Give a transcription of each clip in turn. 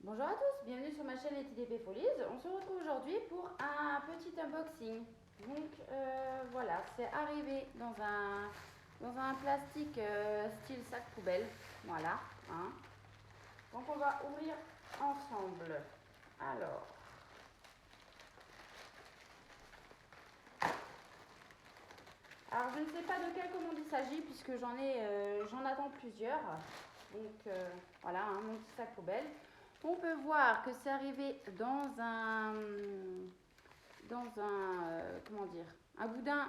Bonjour à tous, bienvenue sur ma chaîne Les TDP Folies. On se retrouve aujourd'hui pour un petit unboxing. Donc voilà, c'est arrivé dans un plastique style sac poubelle. Voilà. Hein. Donc on va ouvrir ensemble. Alors, je ne sais pas de quelle commande il s'agit puisque j'en attends plusieurs. Donc voilà, hein, mon petit sac poubelle. On peut voir que c'est arrivé dans un comment dire, un boudin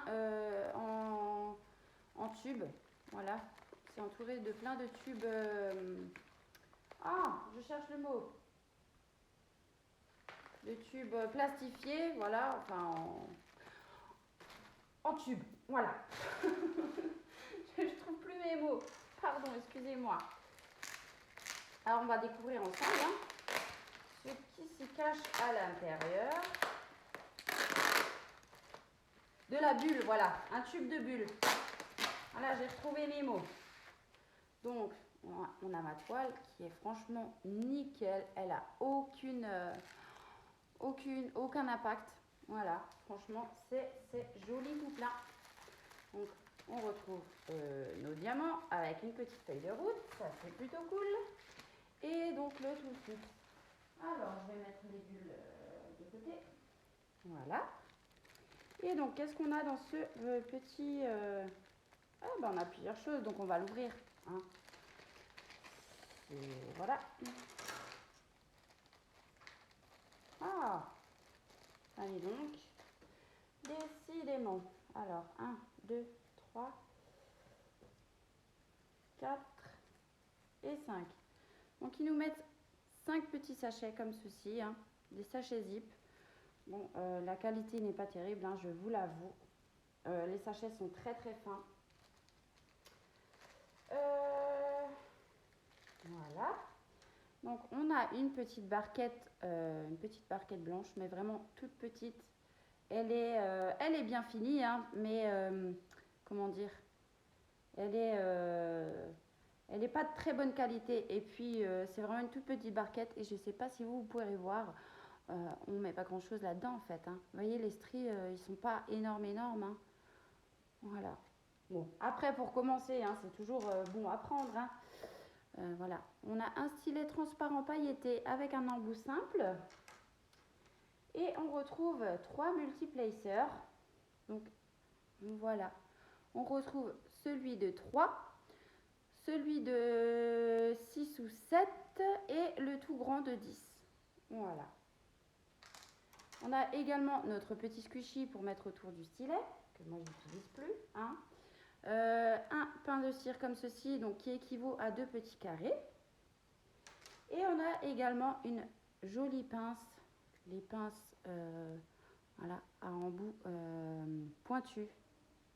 en tube. Voilà, c'est entouré de plein de tubes. Je cherche le mot. De tubes plastifiés, voilà, enfin en tube. Voilà. Je trouve plus mes mots. Pardon, excusez-moi. Alors on va découvrir ensemble ce qui s'y cache à l'intérieur. De la bulle, voilà, un tube de bulle. Voilà, j'ai retrouvé mes mots. Donc, on a ma toile qui est franchement nickel. Elle a aucun impact. Voilà, franchement, c'est joli tout plein. Donc, on retrouve nos diamants avec une petite feuille de route. Ça, c'est plutôt cool. Et donc, le tout kit. Alors, je vais mettre les bulles de côté. Voilà. Et donc, qu'est-ce qu'on a dans ce petit... on a plusieurs choses, donc on va l'ouvrir. Hein. Et voilà. Allez donc. Décidément. Alors, 1, 2, 3, 4 et 5. Donc, ils nous mettent 5 petits sachets comme ceci, hein, des sachets zip. Bon, la qualité n'est pas terrible, hein, je vous l'avoue. Les sachets sont très très fins. Voilà. Donc, on a une petite barquette blanche, mais vraiment toute petite. Elle est bien finie, hein, mais comment dire, elle est pas de très bonne qualité. Et puis, c'est vraiment une toute petite barquette. Et je ne sais pas si vous pourrez voir, on ne met pas grand chose là-dedans en fait. Hein. Vous voyez, les stries, ils sont pas énormes. Hein. Voilà. Bon, après, pour commencer, hein, c'est toujours bon à prendre. Hein. Voilà. On a un stylet transparent pailleté avec un embout simple. Et on retrouve 3 multiplacers. Donc, voilà. On retrouve celui de 3, celui de 6 ou 7 et le tout grand de 10. Voilà. On a également notre petit squishy pour mettre autour du stylet, que moi je n'utilise plus. Hein. Un pain de cire comme ceci, donc qui équivaut à 2 petits carrés. Et on a également une jolie pince, les pinces voilà, à embout pointu,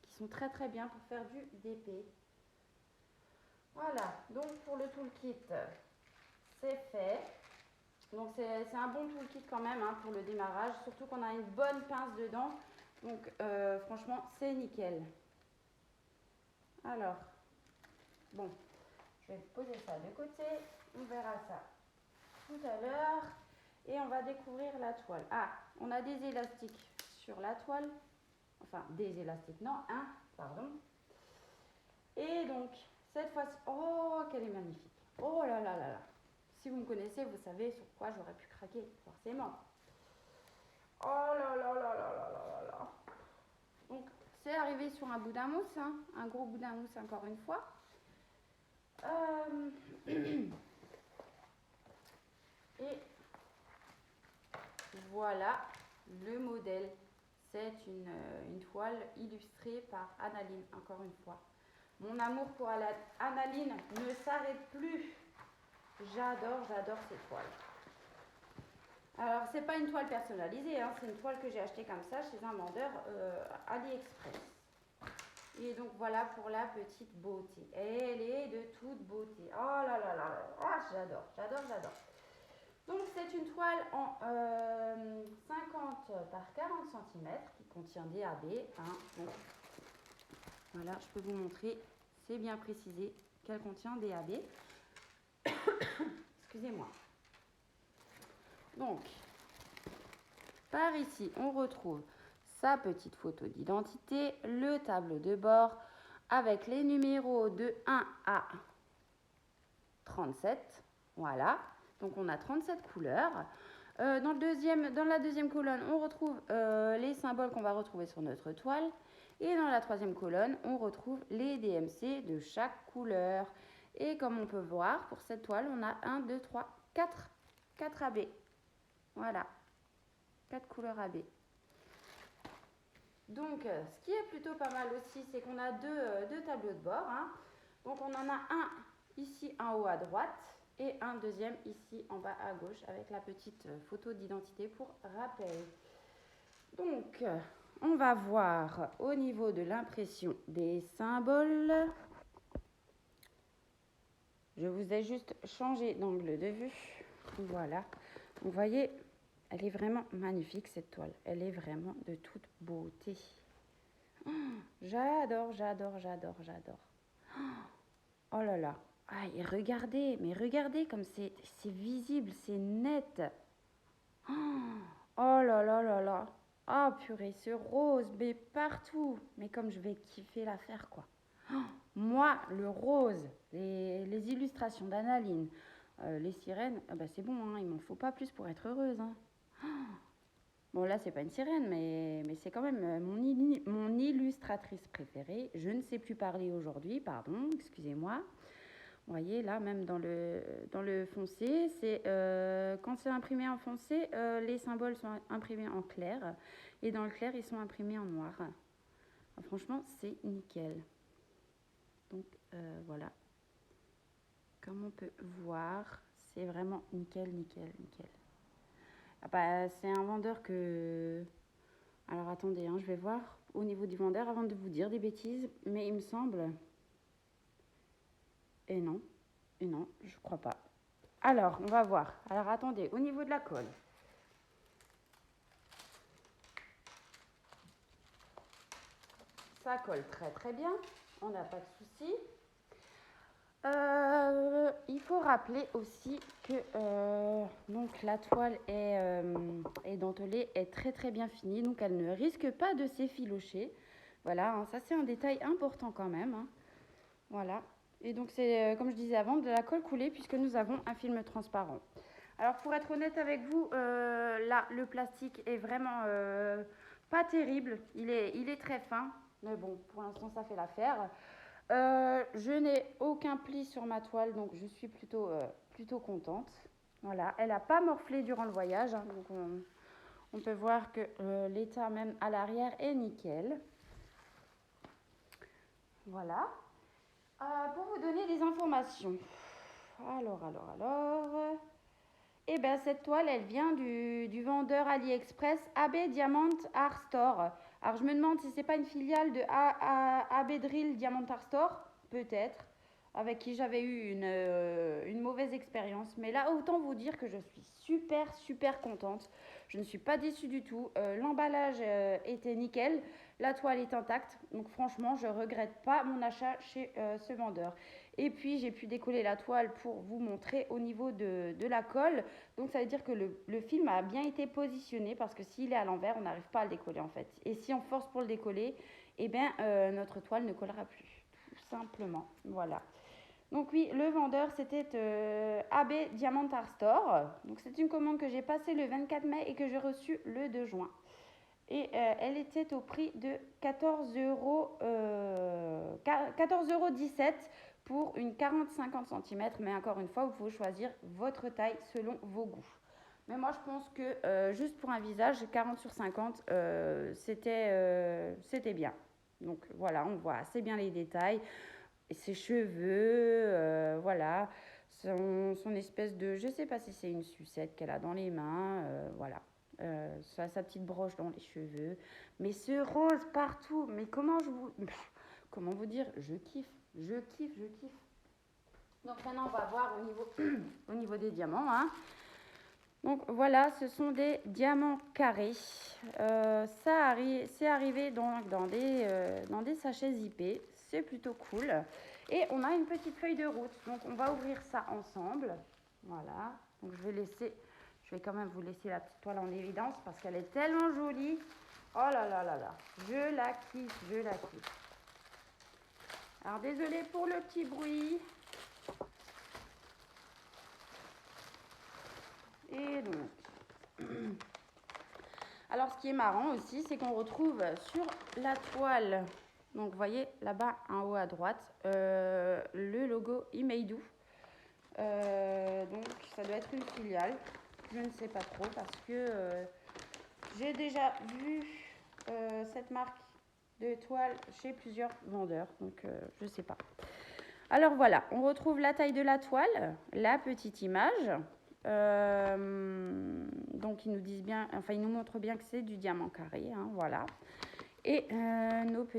qui sont très très bien pour faire du DP. Voilà, donc pour le toolkit, c'est fait. Donc c'est un bon toolkit quand même hein, pour le démarrage, surtout qu'on a une bonne pince dedans. Donc franchement, c'est nickel. Alors, bon, je vais poser ça de côté. On verra ça tout à l'heure. Et on va découvrir la toile. On a des élastiques sur la toile. Enfin, des élastiques, non, un, pardon. Et donc, cette fois-ci, oh, qu'elle est magnifique. Oh là là là là. Si vous me connaissez, vous savez sur quoi j'aurais pu craquer, forcément. Oh là là là là là là là. Donc, c'est arrivé sur un boudin mousse, hein, un gros boudin mousse encore une fois. Et voilà le modèle. C'est une toile illustrée par Annaline, encore une fois. Mon amour pour Annaline ne s'arrête plus. J'adore cette toile. Alors, c'est pas une toile personnalisée, hein, c'est une toile que j'ai achetée comme ça chez un vendeur AliExpress. Et donc, voilà pour la petite beauté. Elle est de toute beauté. Oh là là là là. J'adore. Donc, c'est une toile en 50 par 40 cm qui contient DAB. Hein, donc, voilà, je peux vous montrer. C'est bien précisé qu'elle contient DAB. Excusez-moi. Donc, par ici, on retrouve sa petite photo d'identité, le tableau de bord avec les numéros de 1 à 37. Voilà, donc on a 37 couleurs. Dans la deuxième colonne, on retrouve les symboles qu'on va retrouver sur notre toile. Et dans la troisième colonne, on retrouve les DMC de chaque couleur. Et comme on peut voir, pour cette toile, on a 1, 2, 3, 4 AB. Voilà, 4 couleurs AB. Donc, ce qui est plutôt pas mal aussi, c'est qu'on a deux tableaux de bord. Hein. Donc, on en a un ici en haut à droite et un deuxième ici en bas à gauche avec la petite photo d'identité pour rappel. Donc, on va voir au niveau de l'impression des symboles. Je vous ai juste changé d'angle de vue. Voilà. Vous voyez, elle est vraiment magnifique cette toile. Elle est vraiment de toute beauté. Oh, j'adore, j'adore, j'adore, j'adore. Oh là là. Ah, et regardez, mais regardez comme c'est visible, c'est net. Oh là là là là. Ah purée, ce rose, mais partout. Mais comme je vais kiffer l'affaire, quoi. Oh, moi, le rose, les illustrations d'Analine, les sirènes, bah c'est bon, hein, il m'en faut pas plus pour être heureuse. Hein. Bon, là, c'est pas une sirène, mais c'est quand même mon illustratrice préférée. Je ne sais plus parler aujourd'hui, pardon, excusez-moi. Vous voyez, là, même dans le foncé, quand c'est imprimé en foncé, les symboles sont imprimés en clair. Et dans le clair, ils sont imprimés en noir. Alors, franchement, c'est nickel. Donc, voilà. Comme on peut voir, c'est vraiment nickel, nickel, nickel. Ah bah, c'est un vendeur que... Alors, attendez, hein, je vais voir au niveau du vendeur avant de vous dire des bêtises. Mais il me semble... Et non, je crois pas. Alors, on va voir. Alors, attendez, au niveau de la colle. Ça colle très très bien. On n'a pas de souci. Il faut rappeler aussi que donc la toile est dentelée, est très très bien finie, donc elle ne risque pas de s'effilocher. Voilà, hein, ça c'est un détail important quand même. Hein. Voilà. Et donc c'est, comme je disais avant, de la colle coulée puisque nous avons un film transparent. Alors pour être honnête avec vous, là le plastique est vraiment pas terrible. Il est très fin, mais bon, pour l'instant ça fait l'affaire. Je n'ai aucun pli sur ma toile, donc je suis plutôt contente. Voilà, elle n'a pas morflé durant le voyage, hein, donc on peut voir que l'état même à l'arrière est nickel. Voilà. Pour vous donner des informations. Alors. Eh bien, cette toile, elle vient du vendeur AliExpress AB Diamond Art Store. Alors, je me demande si c'est pas une filiale de AB Drill Diamond Art Store, peut-être, avec qui j'avais eu une mauvaise expérience. Mais là, autant vous dire que je suis super contente. Je ne suis pas déçue du tout. L'emballage était nickel. La toile est intacte. Donc, franchement, je ne regrette pas mon achat chez ce vendeur. Et puis, j'ai pu décoller la toile pour vous montrer au niveau de la colle. Donc, ça veut dire que le film a bien été positionné parce que s'il est à l'envers, on n'arrive pas à le décoller en fait. Et si on force pour le décoller, eh bien, notre toile ne collera plus. Tout simplement. Voilà. Donc oui, le vendeur, c'était AB Diamond Art Store. Donc, c'est une commande que j'ai passée le 24 mai et que j'ai reçue le 2 juin. Et elle était au prix de 14,17 € pour une 40-50 cm. Mais encore une fois, vous pouvez choisir votre taille selon vos goûts. Mais moi, je pense que juste pour un visage, 40 sur 50, c'était bien. Donc voilà, on voit assez bien les détails. Et ses cheveux, voilà. Son espèce de... Je ne sais pas si c'est une sucette qu'elle a dans les mains. Voilà. Sa petite broche dans les cheveux. Mais ce rose partout. Mais comment vous dire, je kiffe. Donc maintenant, on va voir au niveau des diamants. Hein. Donc voilà, ce sont des diamants carrés. C'est arrivé dans des sachets zippés. C'est plutôt cool. Et on a une petite feuille de route. Donc on va ouvrir ça ensemble. Voilà. Donc je vais Je vais quand même vous laisser la petite toile en évidence parce qu'elle est tellement jolie. Oh là là là là, je la kiffe, je la kiffe. Alors désolée pour le petit bruit. Et donc, alors ce qui est marrant aussi, c'est qu'on retrouve sur la toile, donc vous voyez là-bas en haut à droite, le logo Imeidou. Donc ça doit être une filiale, je ne sais pas trop parce que j'ai déjà vu cette marque de toile chez plusieurs vendeurs, donc je ne sais pas. Alors voilà, on retrouve la taille de la toile, la petite image. Donc ils nous disent bien, enfin ils nous montrent bien que c'est du diamant carré, hein, voilà. Et notre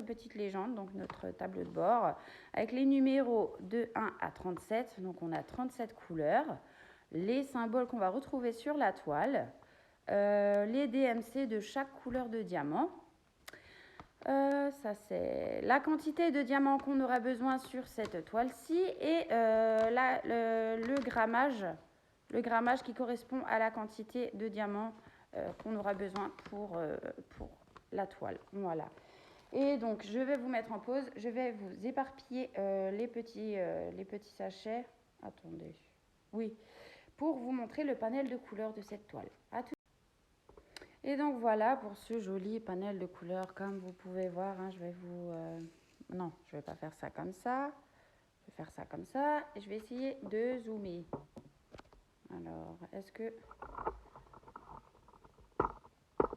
petite légende, donc notre tableau de bord, avec les numéros de 1 à 37, donc on a 37 couleurs, les symboles qu'on va retrouver sur la toile, les DMC de chaque couleur de diamant. Ça c'est la quantité de diamants qu'on aura besoin sur cette toile-ci et le grammage qui correspond à la quantité de diamants qu'on aura besoin pour la toile. Voilà. Et donc je vais vous mettre en pause, je vais vous éparpiller les petits sachets. Attendez. Oui, pour vous montrer le panel de couleurs de cette toile. À tout. Et donc voilà pour ce joli panel de couleurs, comme vous pouvez voir, hein, je vais vous... non, je ne vais pas faire ça comme ça. Je vais faire ça comme ça et je vais essayer de zoomer. Alors, est-ce que...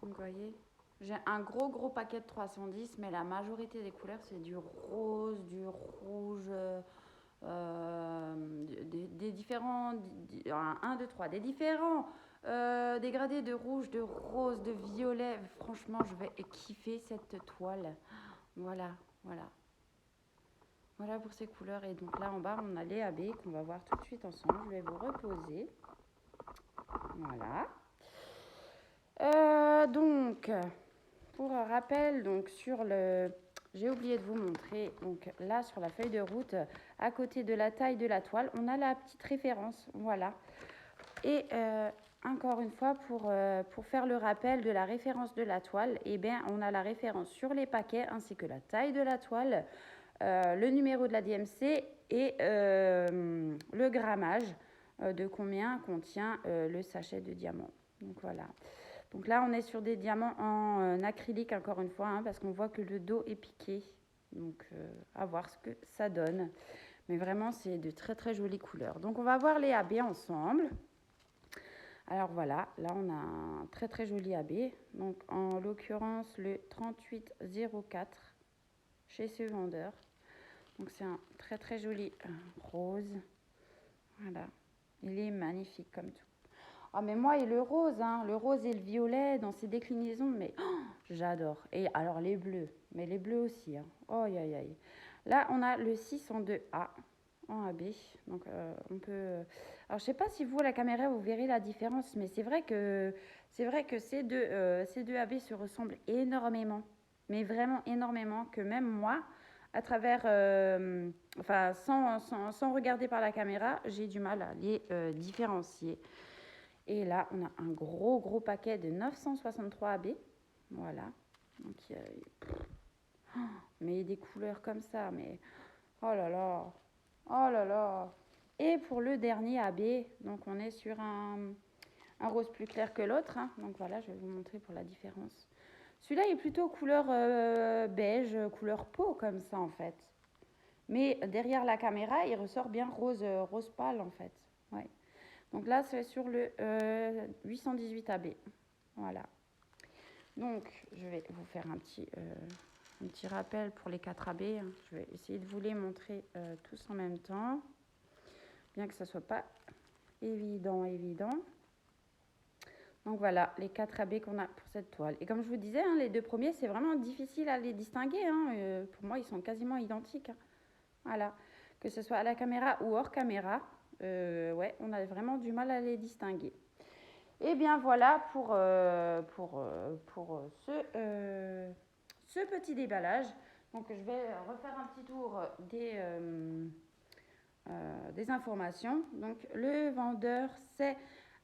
Vous voyez, j'ai un gros paquet de 310, mais la majorité des couleurs, c'est du rose, du rouge, des différents... 1, 2, 3, des différents... dégradé de rouge, de rose, de violet. Franchement, je vais kiffer cette toile. Voilà. Voilà pour ces couleurs. Et donc là, en bas, on a les AB qu'on va voir tout de suite ensemble. Je vais vous reposer. Voilà. Donc, pour rappel, donc sur le... J'ai oublié de vous montrer. Donc là, sur la feuille de route, à côté de la taille de la toile, on a la petite référence. Voilà. Et... encore une fois, pour faire le rappel de la référence de la toile, eh bien, on a la référence sur les paquets ainsi que la taille de la toile, le numéro de la DMC et le grammage de combien contient le sachet de diamants. Donc voilà. Donc là, on est sur des diamants en acrylique encore une fois, hein, parce qu'on voit que le dos est piqué. Donc à voir ce que ça donne. Mais vraiment, c'est de très très jolies couleurs. Donc on va voir les AB ensemble. Alors voilà, là on a un très très joli AB, donc en l'occurrence le 3804 chez ce vendeur. Donc c'est un très très joli rose, voilà, il est magnifique comme tout. Ah mais moi et le rose et le violet dans ses déclinaisons, mais j'adore. Et alors les bleus, mais les bleus aussi, hein. Oh aïe aïe. Là on a le 602A en AB, donc on peut... Alors je sais pas si vous à la caméra vous verrez la différence, mais c'est vrai que ces deux AB se ressemblent énormément, mais vraiment énormément, que même moi, à travers, enfin sans regarder par la caméra, j'ai du mal à les différencier. Et là on a un gros paquet de 963 AB, voilà, donc mais des couleurs comme ça, mais oh là là. Oh là là. Et pour le dernier AB, donc on est sur un rose plus clair que l'autre, hein. Donc voilà, je vais vous montrer pour la différence. Celui-là est plutôt couleur beige, couleur peau comme ça en fait. Mais derrière la caméra, il ressort bien rose pâle en fait. Ouais. Donc là, c'est sur le 818 AB. Voilà. Donc, je vais vous faire un petit rappel pour les 4 AB. Je vais essayer de vous les montrer tous en même temps, bien que ce ne soit pas évident. Donc voilà, les 4 AB qu'on a pour cette toile. Et comme je vous disais, hein, les deux premiers, c'est vraiment difficile à les distinguer, hein. Pour moi, ils sont quasiment identiques, hein. Voilà, que ce soit à la caméra ou hors caméra, ouais, on a vraiment du mal à les distinguer. Et bien voilà pour ce petit déballage. Donc je vais refaire un petit tour des informations. Donc le vendeur c'est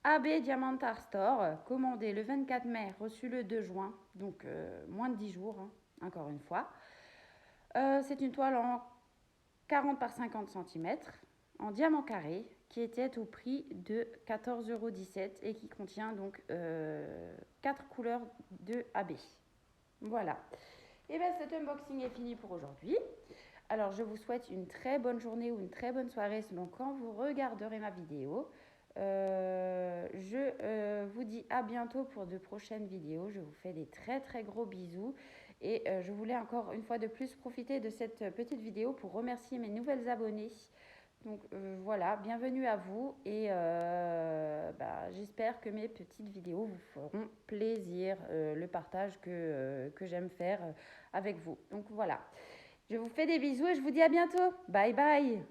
AB Diamantar Store, commandé le 24 mai, reçu le 2 juin, donc moins de 10 jours, hein, encore une fois. C'est une toile en 40 par 50 cm, en diamant carré, qui était au prix de 14,17 € et qui contient donc 4 couleurs de AB. Voilà. Et bien cet unboxing est fini pour aujourd'hui. Alors je vous souhaite une très bonne journée ou une très bonne soirée selon quand vous regarderez ma vidéo. Je vous dis à bientôt pour de prochaines vidéos. Je vous fais des très très gros bisous. Et je voulais encore une fois de plus profiter de cette petite vidéo pour remercier mes nouvelles abonnées. Donc voilà, bienvenue à vous et j'espère que mes petites vidéos vous feront plaisir, le partage que j'aime faire avec vous. Donc voilà, je vous fais des bisous et je vous dis à bientôt. Bye bye.